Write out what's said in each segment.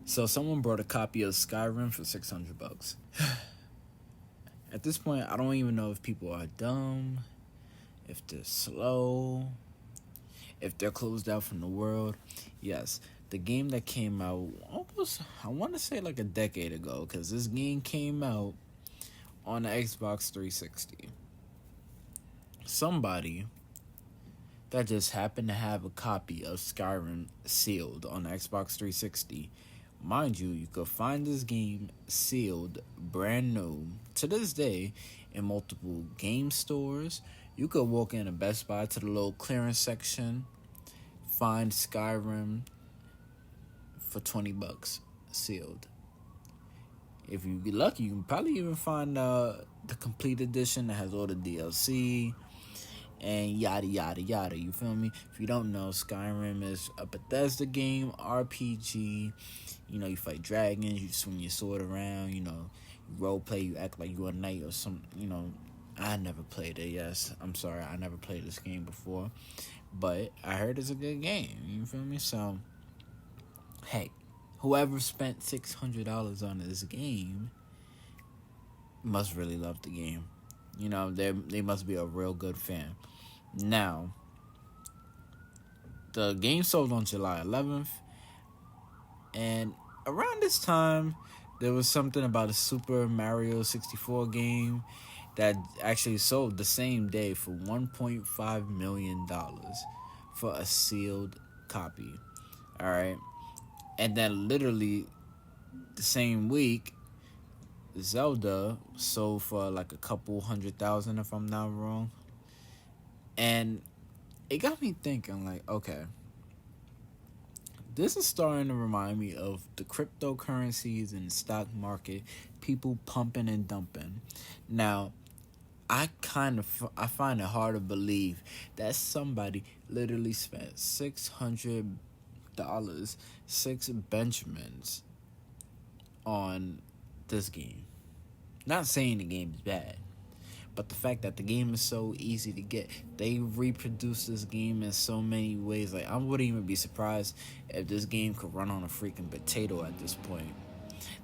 So someone brought a copy of Skyrim for $600. At this point, I don't even know if people are dumb, if they're slow, if they're closed out from the world. Yes, the game that came out almost, I want to say like a decade ago, because this game came out on the Xbox 360. Somebody that just happened to have a copy of Skyrim sealed on the Xbox 360. Mind you, you could find this game sealed, brand new, to this day, in multiple game stores. You could walk in a Best Buy to the little clearance section, find Skyrim for $20 sealed. If you get lucky, you can probably even find the complete edition that has all the DLC and yada yada yada. You feel me? If you don't know, Skyrim is a Bethesda game, RPG. You know, you fight dragons, you swing your sword around. You know, you role play, you act like you're a knight or some. You know, I never played it. Yes, I'm sorry, I never played this game before, but I heard it's a good game. You feel me? So, hey, whoever spent $600 on this game must really love the game. You know, they must be a real good fan. Now, the game sold on July 11th, and around this time, there was something about a Super Mario 64 game that actually sold the same day for $1.5 million for a sealed copy. All right. And then literally the same week, Zelda sold for like a couple 100,000 if I'm not wrong. And it got me thinking, like, okay, this is starting to remind me of the cryptocurrencies and stock market, people pumping and dumping. Now, I find it hard to believe that somebody literally spent $600, 6 Benjamins on this game. Not saying the game is bad, but the fact that the game is so easy to get, they reproduce this game in so many ways. Like, I wouldn't even be surprised if this game could run on a freaking potato at this point.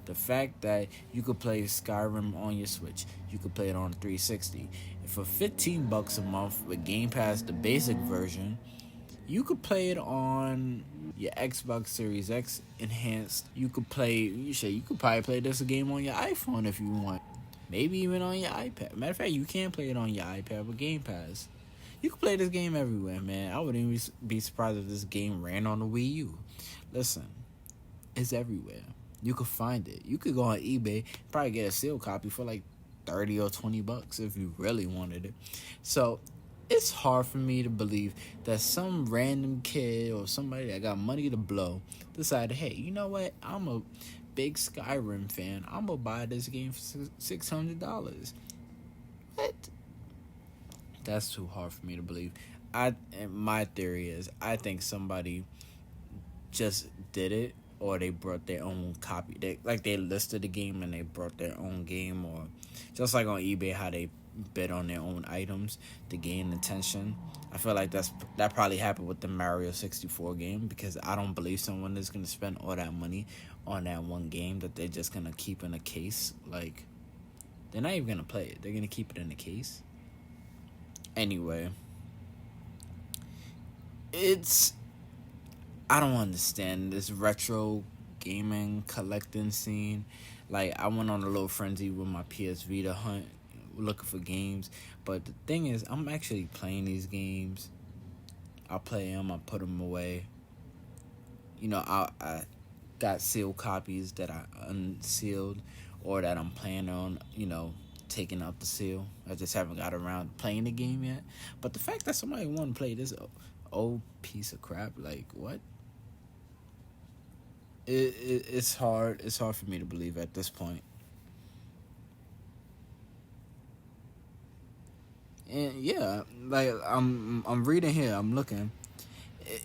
The fact that you could play Skyrim on your Switch, you could play it on 360. And for $15 a month with Game Pass, the basic version, you could play it on your Xbox Series X enhanced. You could probably play this game on your iPhone if you want. Maybe even on your iPad. Matter of fact, you can play it on your iPad with Game Pass. You can play this game everywhere, man. I wouldn't even be surprised if this game ran on the Wii U. Listen, it's everywhere. You could find it. You could go on eBay, probably get a sealed copy for like $30 or $20 if you really wanted it. So it's hard for me to believe that some random kid or somebody that got money to blow decided, hey, you know what? I'm a big Skyrim fan. I'm gonna buy this game for $600. What? That's too hard for me to believe. My theory is, I think somebody just did it, or they brought their own copy. They listed the game and they brought their own game, or just like on eBay how they bid on their own items to gain attention. I feel like that probably happened with the Mario 64 game, because I don't believe someone is gonna spend all that money on that one game that they're just gonna keep in a case. Like, they're not even gonna play it. They're gonna keep it in a case. Anyway, I don't understand this retro gaming collecting scene. Like, I went on a little frenzy with my PS Vita hunt, looking for games. But the thing is, I'm actually playing these games. I play them, I put them away. You know, I got sealed copies that I unsealed, or that I'm planning on, taking out the seal. I just haven't got around to playing the game yet. But the fact that somebody want to play this old piece of crap, like, what? It's hard. It's hard for me to believe at this point. And yeah, like, I'm reading here. I'm looking.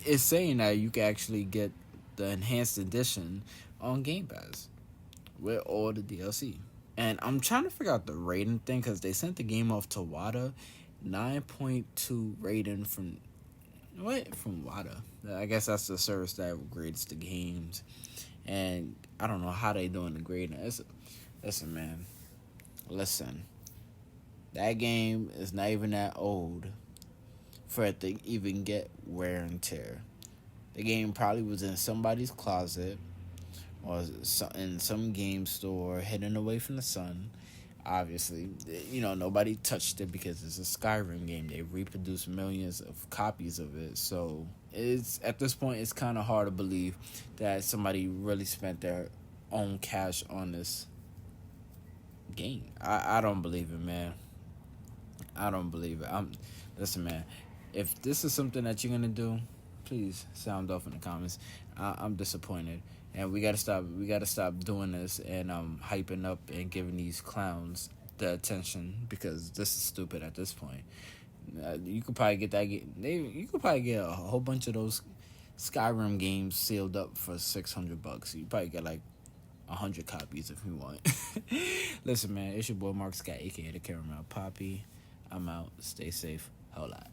It's saying that you can actually get the enhanced edition on Game Pass with all the DLC. And I'm trying to figure out the rating thing, because they sent the game off to WADA, 9.2 rating from WADA. I guess that's the service that grades the games and I don't know how they doing the grading. Listen, man. Listen. That game is not even that old for it to even get wear and tear. The game probably was in somebody's closet or in some game store hidden away from the sun. Obviously, nobody touched it because it's a Skyrim game. They reproduced millions of copies of it. So it's at this point, it's kind of hard to believe that somebody really spent their own cash on this game. I don't believe it, man. I don't believe it. Listen, man. If this is something that you're gonna do, please sound off in the comments. I'm disappointed, and we gotta stop. We gotta stop doing this and hyping up and giving these clowns the attention because this is stupid at this point. You could probably get that. You could probably get a whole bunch of those Skyrim games sealed up for $600. You probably get like 100 copies if you want. Listen, man, it's your boy Mark Scott, aka the Caramel Poppy. I'm out. Stay safe. Whole lot.